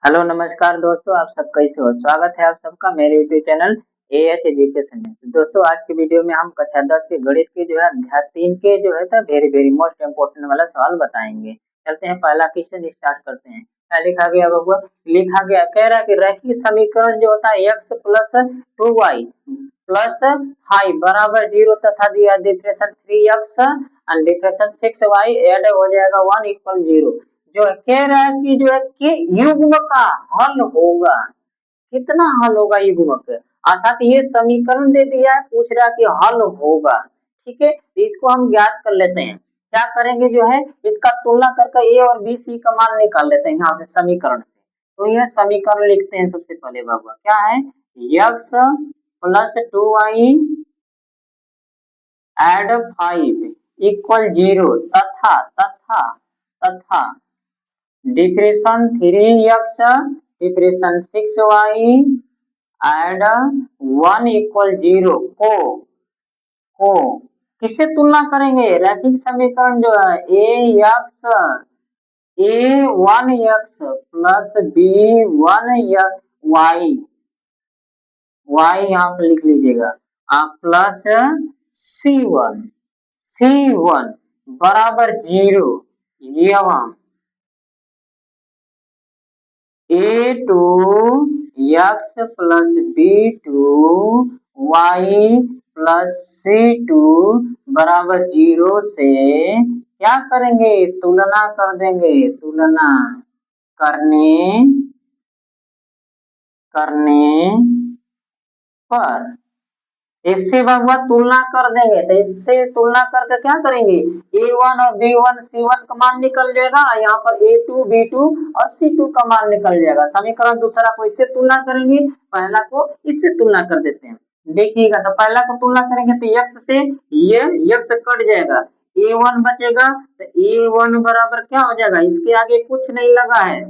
Hello नमस्कार दोस्तों, आप सब कैसे हो? स्वागत है आप सबका मेरे यूट्यूब चैनल एएच एजुकेशन में। तो दोस्तों आज की वीडियो में हम कक्षा 10 के गणित के जो है अध्याय 3 के जो है था वेरी वेरी मोस्ट इम्पोर्टेंट वाला सवाल बताएंगे। चलते हैं पहला क्वेश्चन स्टार्ट करते हैं। क्या लिखा गया बबुआ? लिखा गया कह रहा है कि रैखिक समीकरण जो होता है x प्लस 2y प्लस 5 बराबर 0 तथा दिया differential 3x and differential 6y add हो जाएगा 1 इक्वल 0। जो है कह रहा है कि जो है कि युग्म का हल होगा। कितना हल होगा युग्म का? अर्थात ये समीकरण दे दिया है, पूछ रहा है कि हल होगा। ठीक है, तो इसको हम ज्ञात कर लेते हैं। क्या करेंगे जो है इसका तुलना करके ए और बी सी का मान निकाल लेते हैं यहाँ से समीकरण से। तो यह समीकरण लिखते हैं सबसे पहले बाबा, क्या है? x plus 2y add 5 equal 0 तथा तथा तथा differential 3x differential 6y add 1 equal 0 को किससे तुलना करेंगे? रैखिक समीकरण जो है a1x प्लस b1y यहाँ पे लिख लीजिएगा आप प्लस c1 बराबर 0 एवं a2 x plus b2 y plus c2 बराबर 0 से क्या करेंगे? तुलना कर देंगे। तुलना करने पर इससे बाबा तुलना कर देंगे, तो इससे तुलना करके क्या करेंगे? a1 और b1 c1 का मान निकल जाएगा, यहाँ पर a2 b2 और c2 का मान निकल जाएगा। समीकरण दूसरा को इससे तुलना करेंगे, पहला को इससे तुलना कर देते हैं। देखिएगा तो पहला को तुलना करेंगे तो x से ये x कट जाएगा, a1 बचेगा। तो a1 बराबर क्या हो जाएगा? इसके आगे कुछ नहीं लगा है,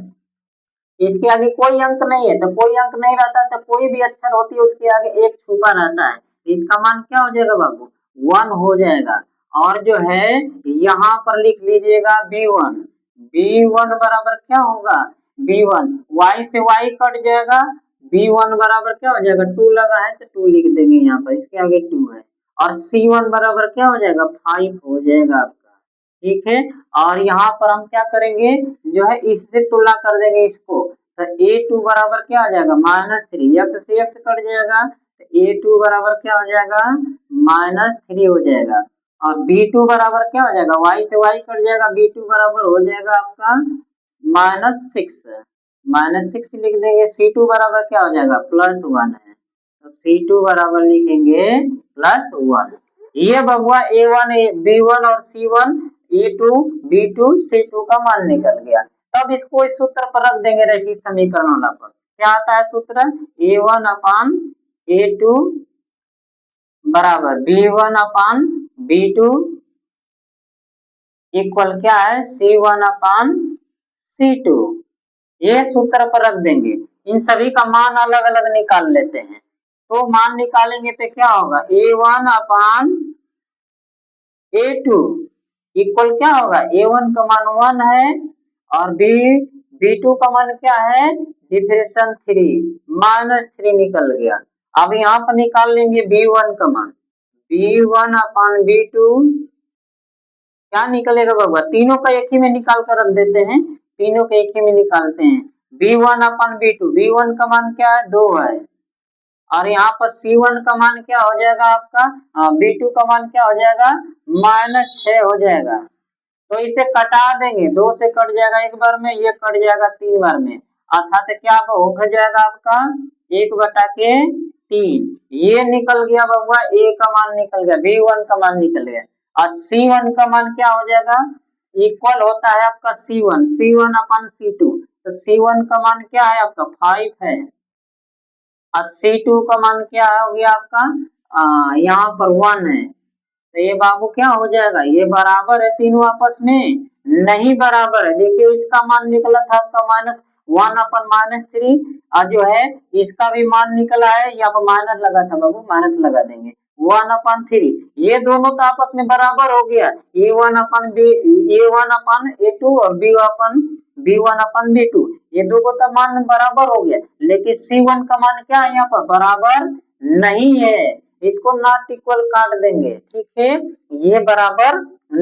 इसके आगे कोई अंक नहीं है, तो कोई अंक नहीं रहता तो कोई भी अक्षर होती है उसके आगे एक छुपा रहता है। इसका मान क्या हो जाएगा बाबू? 1 हो जाएगा। और जो है यहाँ पर लिख लीजिएगा b1 बराबर क्या होगा? b1 y से y कट जाएगा, b1 बराबर क्या हो जाएगा? 2 लगा है तो 2 लिख देंगे यहाँ पर, इसके आगे 2 है। और c1 बराबर क्या हो जाएगा? 5 हो जाएगा आपका। ठीक है, और यहाँ पर हम क्या करेंगे जो है इससे तुलना कर देंगे इसको। तो a2 बराबर क्या हो जाएगा? -3, x से x कट जाएगा तो a2 बराबर क्या हो जाएगा? -3 हो जाएगा। और b2 बराबर क्या हो जाएगा? y से y कट जाएगा, b2 बराबर हो जाएगा आपका -6 लिख देंगे। c2 बराबर क्या हो जाएगा? +1 है, तो c2 बराबर लिखेंगे +1। ये बबुआ a1 b1 और c1 a2 b2 c2 का मान निकल गया। तब इसको इस सूत्र पर रख देंगे रैखिक समीकरण वाला पर। क्या आता है सूत्र? a1 अपान a2 बराबर b1 अपान b2 इक्वल क्या है? c1 अपान c2। ये सूत्र पर रख देंगे। इन सभी का मान अलग अलग निकाल लेते हैं। तो मान निकालेंगे तो क्या होगा? a1 अपान a2 इक्वल क्या होगा? a1 का मान 1 है और b2 का मान क्या है? डिफरेंशियल 3 निकल गया। अब यहाँ पर निकाल लेंगे b1 का मान, b1 अपान b2 क्या निकलेगा बाबा? तीनों का एक ही में निकाल कर रख देते हैं, तीनों के एक ही में निकालते हैं। b1 अपान b2, b1 का मान क्या है? 2 है। और यहाँ पर C1 का मान क्या हो जाएगा आपका? B2 का मान क्या हो जाएगा? -6 हो जाएगा। तो इसे कटा देंगे, 2 से कट जाएगा एक बार में, ये कट जाएगा 3 बार में, अर्थात क्या हो जाएगा आपका 1/3। ये निकल गया बबुआ, A का मान निकल गया, B1 का मान निकल गया। और C1 का मान क्या हो जाएगा? इक्वल होता है आपका C1 अपान C2। तो C1 का मान क्या है आपका? 5 है। और C2 का मान क्या हो गया आपका? यहाँ पर 1 है। तो ये बाबू क्या हो जाएगा? ये बराबर है तीनों आपस में? नहीं बराबर है। देखिए इसका मान निकला था आपका -1 अपन -3, और जो है इसका भी मान निकला है, यहाँ पर माइनस लगा था बाबू, माइनस लगा देंगे 1/3। ये दोनों तो आपस में बराबर हो गया, A1 अपन A2 और B अपन B1 अपन B2, ये दो को तो मान बराबर हो गया, लेकिन C1 का मान क्या है यहाँ पर बराबर नहीं है, इसको नॉट इक्वल काट देंगे, ठीक है, ये बराबर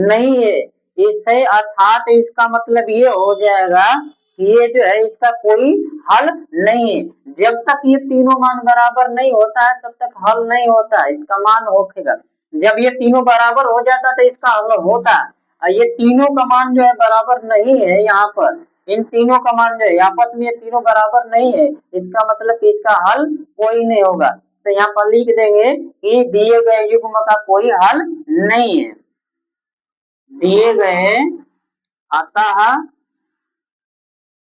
नहीं है, इससे अर्थात इसका मतलब ये हो जाएगा कि ये जो है इसका कोई हल नहीं है, जब तक ये तीनों मान बराबर नहीं होता है तब तक हल नहीं होता है, इसका मान होगा, जब ये तीनों बराबर हो जाता तो इसका हल होता, ये तीनों का मान जो है बराबर नहीं है, यहाँ पर इन तीनों का मान जो है आपस में ये तीनों बराबर नहीं है, इसका मतलब कि इसका हल कोई नहीं होगा, तो यहाँ पर लिख देंगे कि दिए गए युग्म का कोई हल नहीं है, दिए गए अतः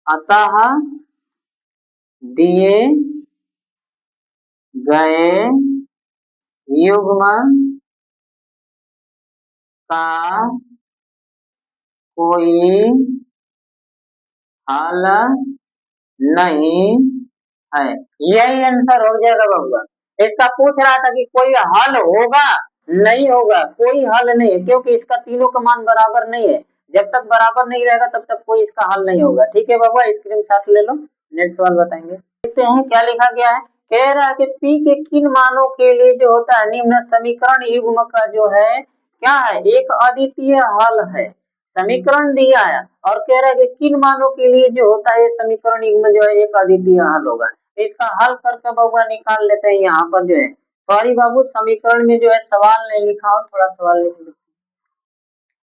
अतः दिए गए युग्म का कोई हल नहीं है, यही आंसर हो जाएगा बाबा, इसका पूछ रहा था कि कोई हल होगा नहीं होगा, कोई हल नहीं है, क्योंकि इसका तीनों का मान बराबर नहीं है, जब तक बराबर नहीं रहेगा तब तक कोई इसका हल नहीं होगा, ठीक है बाबा, स्क्रीनशॉट ले लो, नेक्स्ट सवाल बताएंगे, देखते हैं क्या लिखा गया है, कह रहा है कि P के किन मानों के लिए जो होता है निम्न समीकरण युग्म का जो है क्या है एक अद्वितीय हल है, समीकरण दिया है और कह रहा है कि किन मानों के लिए जो होता है समीकरण युग्म जो है एक अद्वितीय हल होगा, तो इसका हल करके बाबू निकाल लेते हैं, यहाँ पर जो है सॉरी बाबू समीकरण में जो है सवाल नहीं लिखा हो, थोड़ा सवाल लिख लो,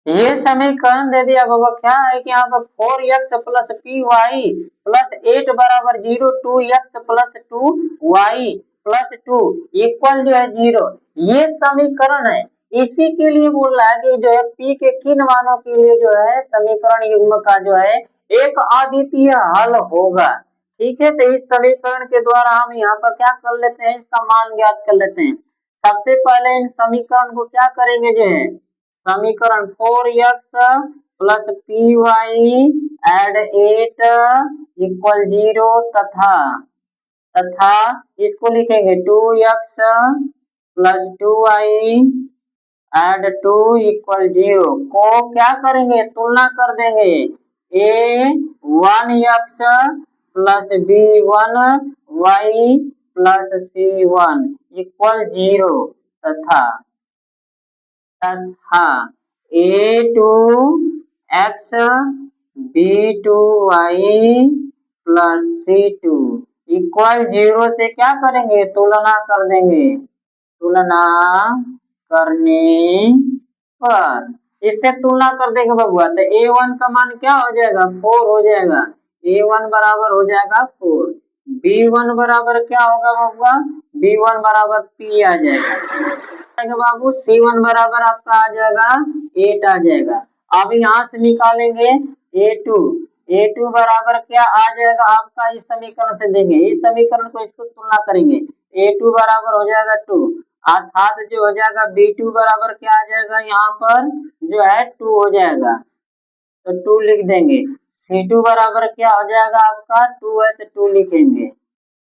ये समीकरण दे दिया बाबा, क्या है कि यहाँ पर 4x plus P Y plus 8 बराबर 0, 2x plus 2y plus 2 equal जो है 0, ये समीकरण है, इसी के लिए बोल रहा है कि जो है p के किन मानों के लिए जो है समीकरण युग्म का जो है एक अद्वितीय हल होगा, ठीक है, तो इस समीकरण के द्वारा हम यहाँ पर क्या कर लेते हैं, इसका मान ज्ञात कर लेते हैं, सबसे पहले इन समीकरण को क्या करेंगे जो है समीकरण 4x plus P Y add 8 equal 0 तथा इसको लिखेंगे 2x plus 2y add 2 equal 0 को क्या करेंगे तुलना कर देंगे, a 1x plus b1y plus c1 equal 0 तथा a2x b2y plus c2 equal 0 से क्या करेंगे तुलना कर देंगे, तुलना करने पर इससे तुलना कर देंगे बबुआ, तो a1 का मान क्या हो जाएगा 4 हो जाएगा, a1 बराबर हो जाएगा 4, b1 बराबर क्या होगा बबुआ b1 बराबर p आ जाएगा बाबू, c1 बराबर आपका आ जाएगा 8 आ जाएगा, अब यहाँ से निकालेंगे a2 बराबर क्या आ जाएगा आपका, इस समीकरण से देंगे, इस समीकरण को इसको तुलना करेंगे, a2 बराबर हो जाएगा 2 अर्थात जो हो जाएगा b2 बराबर क्या आ जाएगा यहाँ पर जो है 2 हो जाएगा, तो 2 लिख देंगे, c2 बराबर क्या हो जाएगा आपका 2 है तो 2 लिखेंगे,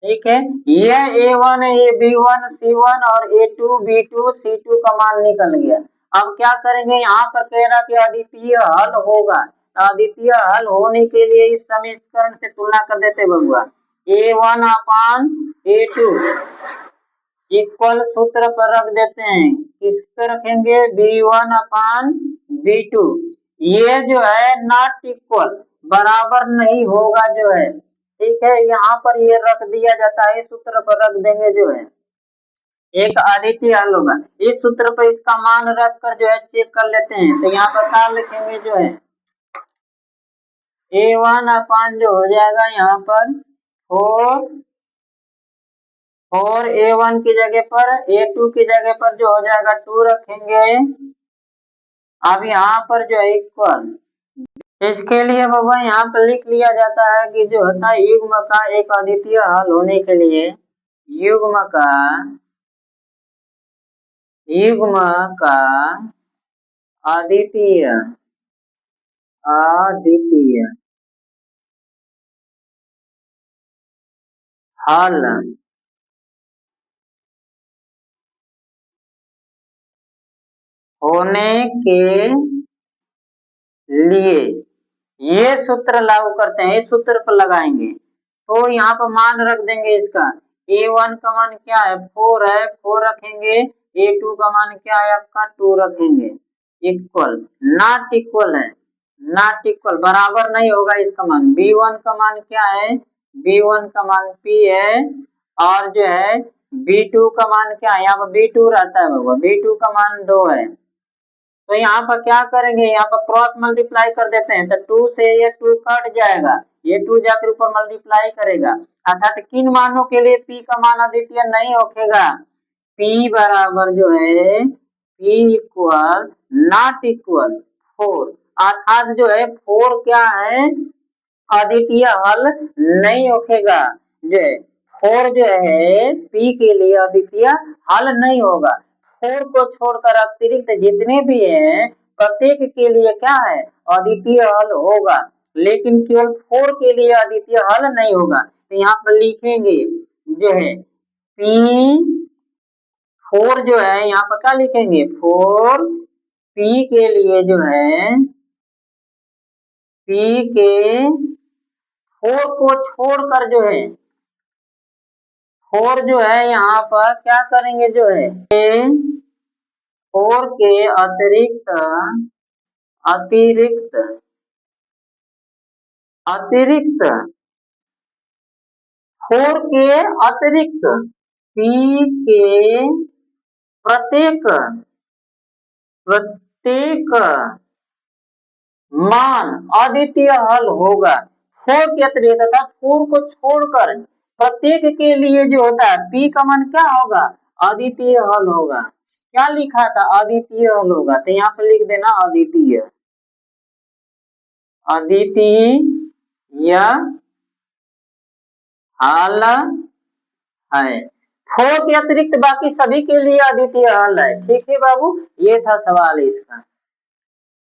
ठीक है, ये a1 ये b1 c1 और a2 b2 c2 का मान निकल गया, अब क्या करेंगे यहाँ पर कह रहा कि अद्वितीय हल होगा, अद्वितीय हल होने के लिए इस समीकरण से तुलना कर देते बबुआ, a1 अपान a2 इक्वल सूत्र पर रख देते हैं, किस पे रखेंगे b1 अपान b2, ये जो है नॉट इक्वल बराबर नहीं होगा जो है, ठीक है, यहाँ पर ये रख दिया जाता है, इस सूत्र पर रख देंगे जो है एक अद्वितीय हल होगा, इस सूत्र पर इसका मान रख कर जो है चेक कर लेते हैं, तो यहाँ पर क्या लिखेंगे जो है a1 अपान जो हो जाएगा यहाँ पर 4 a1 की जगह पर a2 की जगह पर जो हो जाएगा 2 रखेंगे, अब यहाँ पर जो है इक्वल, इसके लिए बाबा यहाँ पर लिख लिया जाता है कि जो होता है युग्म का एक अद्वितीय हल होने के लिए युग्म का अद्वितीय हल होने के लिए ये सूत्र लागू करते हैं, इस सूत्र पर लगाएंगे तो यहाँ पर मान रख देंगे इसका a1 का मान क्या है 4 है, 4 रखेंगे, a2 का मान क्या है आपका 2 रखेंगे, इक्वल नॉट इक्वल है, नॉट इक्वल बराबर नहीं होगा इसका मान, b1 का मान क्या है b1 का मान p है और जो है b2 का मान क्या है, यहाँ पर b2 रहता है बाबा, b2 का मान 2 है। तो यहाँ पर क्या करेंगे, यहाँ पर क्रॉस मल्टीप्लाई कर देते हैं तो 2 से ये 2 कट जाएगा, ये 2 जाकर ऊपर मल्टीप्लाई करेगा, अर्थात किन मानों के लिए p का मान अद्वितीय नहीं होगा, p बराबर जो है p इक्वल नॉट इक्वल 4, अर्थात जो है 4 क्या है अद्वितीय हल नहीं होगा, जो है 4 जो है p के लिए अद्वितीय हल नहीं होगा, 4 को छोड़कर अतिरिक्त जितने भी हैं प्रत्येक के लिए क्या है अद्वितीय हल होगा, लेकिन केवल 4 के लिए अद्वितीय हल नहीं होगा। तो यहाँ पर लिखेंगे जो है p4 जो है यहाँ पर क्या लिखेंगे 4 p के लिए जो है p के 4 को छोड़कर जो है 4 जो है यहाँ पर क्या करेंगे जो है 4 के अतिरिक्त अतिरिक्त अतिरिक्त 4 के अतिरिक्त p के प्रत्येक प्रत्येक मान अद्वितीय हल होगा, 4 के अतिरिक्त अर्थात 4 को छोड़कर प्रत्येक के लिए जो होता है p का मान क्या होगा अद्वितीय हल होगा, क्या लिखा था अद्वितीय हल होगा, तो यहाँ पर लिख देना अद्वितीय अद्वितीय हल है, 4 के अतिरिक्त बाकी सभी के लिए अद्वितीय हल है। ठीक है बाबू, ये था सवाल इसका।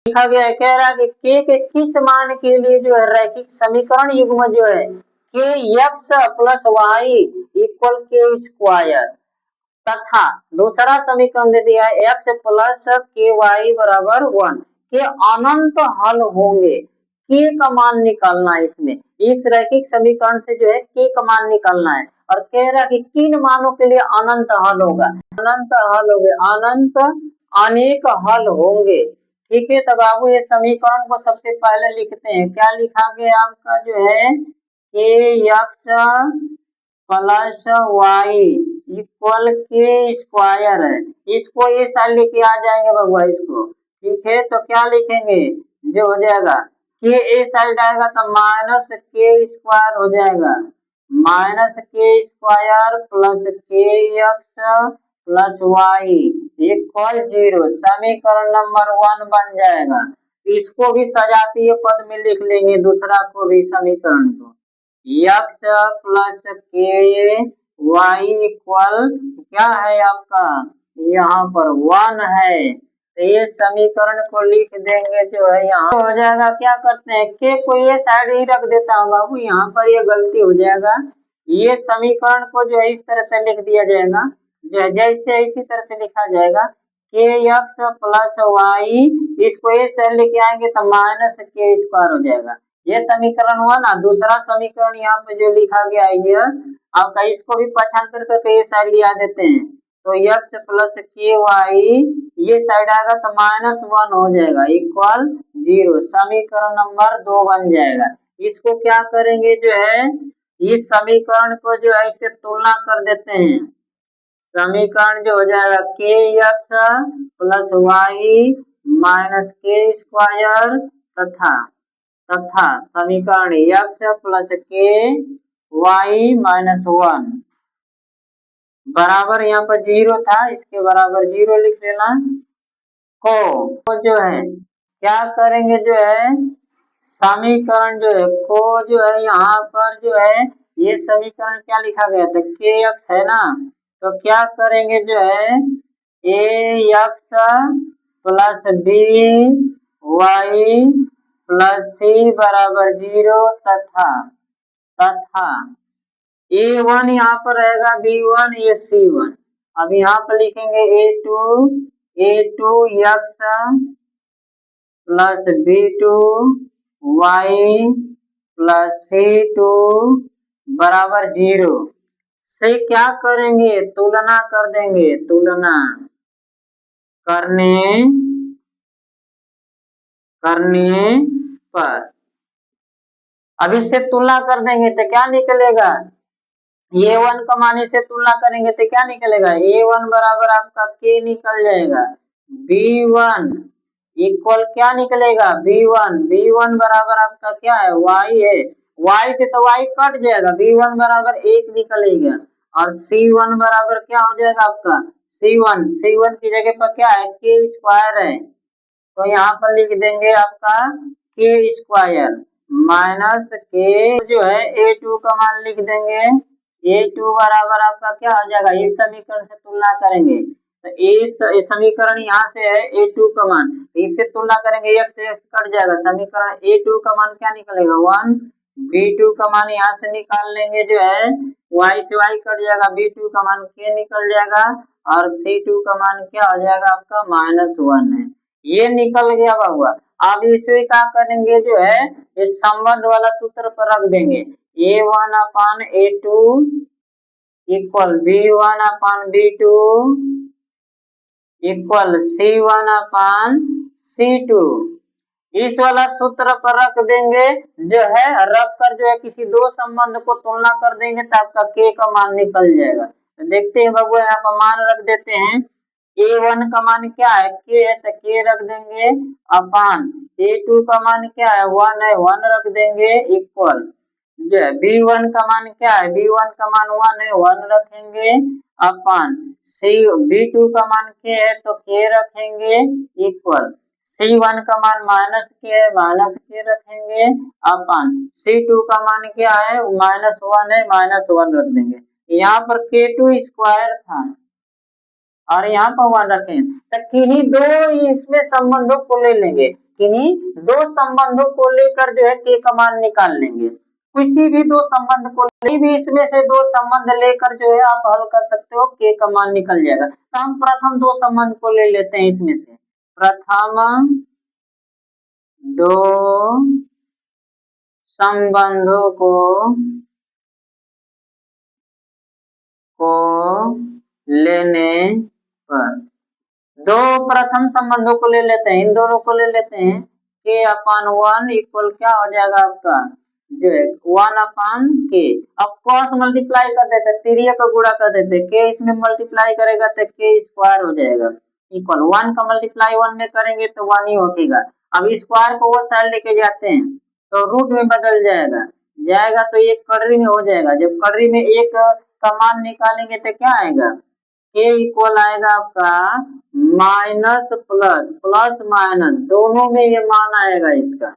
लिखा गया है, कह रहा है कि के किस मान के लिए जो है रैखिक समीकरण युग्म जो है के एक्स प्लस वाई इक्वल के स्क्वायर तथा दूसरा समीकरण दे दिया है एक्स प्लस के वाई बराबर 1 के अनंत हल होंगे, के का मान निकालना है इसमें, इस रैखिक समीकरण से जो है के का मान निकालना है और कह रहा है कि किन मानों के लिए अनंत हल होगा, अनंत हल होंगे, अनंत अनेक हल होंगे। ठीक है, तब बाबू ये समीकरण को सबसे पहले लिखते हैं, क्या लिखा गया आपका जो है के एक्स प्लस वाई इक्वल के स्क्वायर है, इसको ये साइड लेके आ जाएंगे बबुआ इसको। ठीक है, तो क्या लिखेंगे जो हो जाएगा के ए साइड आएगा तो माइनस के स्क्वायर हो जाएगा, माइनस के स्क्वायर प्लस के एक्स प्लस वाई इक्वल 0, समीकरण नंबर 1 बन जाएगा। इसको भी सजातीय पद में लिख लेंगे, दूसरा को भी समीकरण को एक्स प्लस के वाई इक्वल क्या है आपका यहाँ पर 1 है, तो ये समीकरण को लिख देंगे जो है यहाँ हो जाएगा, क्या करते हैं के को ये साइड ही रख देता हूँ बाबू, यहाँ पर ये गलती हो जाएगा, ये समीकरण को जो है इस तरह से लिख दिया जाएगा, जैसे इसी तरह से लिखा जाएगा के एक्स प्लस वाई, इसको ये साइड लेके आएंगे तो माइनस के स्क्वायर हो जाएगा, ये समीकरण हुआ ना। दूसरा समीकरण यहाँ पे जो लिखा गया है ये आपका, इसको भी पक्षांतर करके ये साइड लिया देते हैं, तो एक्स प्लस के वाई ये साइड आएगा तो -1 हो जाएगा इक्वल 0, समीकरण नंबर 2 बन जाएगा। इसको क्या करेंगे जो है इस समीकरण को जो है इससे तुलना कर देते हैं, समीकरण जो हो जाएगा के एक्स प्लस वाई माइनस के स्क्वायर तथा समीकरण एक्स प्लस के वाई माइनस 1 बराबर यहाँ पर 0 था, इसके बराबर 0 लिख लेना। को जो है क्या करेंगे जो है समीकरण जो है को जो है यहाँ पर जो है ये समीकरण क्या लिखा गया था के एक्स है ना, तो क्या करेंगे जो है a x plus b y plus c बराबर 0 तथा a1 यहाँ पर रहेगा b1 ये c1, अब यहाँ पर लिखेंगे a2 x plus b2 y plus C2 बराबर 0 से क्या करेंगे, तुलना कर देंगे, तुलना करने पर अब इससे तुलना कर देंगे तो क्या निकलेगा, a1 का मान से तुलना करेंगे तो क्या निकलेगा, a1 बराबर आपका k निकल जाएगा, b1 इक्वल क्या निकलेगा, b1 बराबर आपका क्या है, y है, y से तो y कट जाएगा, b1 बराबर 1 निकलेगा और c1 बराबर क्या हो जाएगा आपका, c1 की जगह पर क्या है, k स्क्वायर है, तो यहाँ पर लिख देंगे आपका k स्क्वायर माइनस के जो है a2 का मान लिख देंगे, a2 बराबर आपका क्या हो जाएगा, इस समीकरण से तुलना करेंगे तो इस समीकरण यहाँ से है a2 का मान, इससे तुलना करेंगे x से x कट जाएगा, समीकरण a2 का मान क्या निकलेगा 1, b2 का मान यहाँ से निकाल लेंगे जो है y से y कट जाएगा, b2 का मान k निकल जाएगा और c2 का मान क्या हो जाएगा आपका -1 है, ये निकल गया बाबू। अब इसे क्या करेंगे जो है इस संबंध वाला सूत्र पर रख देंगे, a1 अपान a2 इक्वल b1 अपान b2 इक्वल c1 अपान c2, इस वाला सूत्र पर रख देंगे जो है, रख कर जो है किसी दो संबंध को तुलना कर देंगे तो आपका k का मान निकल जाएगा। तो देखते हैं बाबू, यहाँ पर मान रख देते हैं, a1 का मान क्या है, k है तो k रख देंगे अपान a2 का मान क्या है 1 है, 1 रख देंगे इक्वल जो है b1 का मान क्या है, b1 का मान 1 है, 1 रखेंगे अपान b2 का मान k है तो k रखेंगे इक्वल c1 का मान -k है, -k रखेंगे अपान c2 का मान क्या है -1 है, -1 रख देंगे, यहाँ पर k2 स्क्वायर था और यहाँ पर 1 रखें तो किन्हीं दो इसमें संबंधों को ले लेंगे, किन्हीं दो संबंधों को लेकर जो है k का मान निकाल लेंगे, किसी भी दो संबंध को भी इसमें से दो संबंध लेकर जो है आप हल कर सकते हो, k का मान निकल जाएगा। तो हम प्रथम दो संबंध को ले लेते हैं, इसमें से प्रथम दो संबंधों को लेने पर, दो प्रथम संबंधों को ले लेते हैं, इन दोनों को ले लेते हैं, k अपान 1 इक्वल क्या हो जाएगा आपका जो है 1 अपान k, अब क्रॉस मल्टीप्लाई कर देते, तिरिया का गुणा कर देते, k इसमें मल्टीप्लाई करेगा तो k स्क्वायर हो जाएगा इक्वल 1 का मल्टीप्लाई 1 में करेंगे तो 1 ही होगा, अब स्क्वायर को वो साइड लेके जाते हैं तो रूट में बदल जाएगा तो एक कड़री में हो जाएगा, जब कड़री में एक का मान निकालेंगे तो क्या आएगा, k इक्वल आएगा आपका माइनस प्लस माइनस दोनों में ये मान आएगा इसका,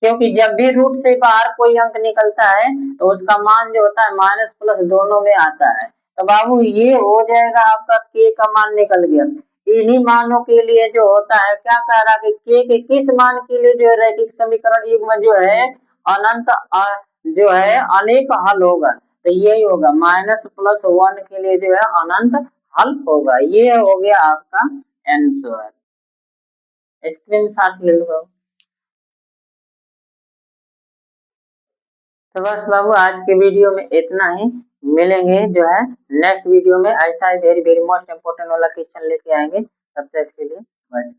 क्योंकि जब भी रूट से बाहर कोई अंक निकलता है तो उसका मान जो होता है माइनस प्लस दोनों में आता है, तो बाबू ये हो जाएगा आपका k का मान निकल गया। इन्हीं मानों के लिए जो होता है क्या कह रहा है कि k के किस मान के लिए जो है रैखिक समीकरण युग्म जो है अनंत जो है अनेक हल होगा, तो यही होगा -+1 के लिए जो है अनंत हल होगा, ये हो गया आपका आंसर, स्क्रीनशॉट ले लो। तो बस बाबू आज के वीडियो में इतना ही, मिलेंगे जो है नेक्स्ट वीडियो में, ऐसा ही वेरी वेरी मोस्ट इम्पोर्टेंट वाला क्वेश्चन लेके आएंगे, तब तक के लिए बस।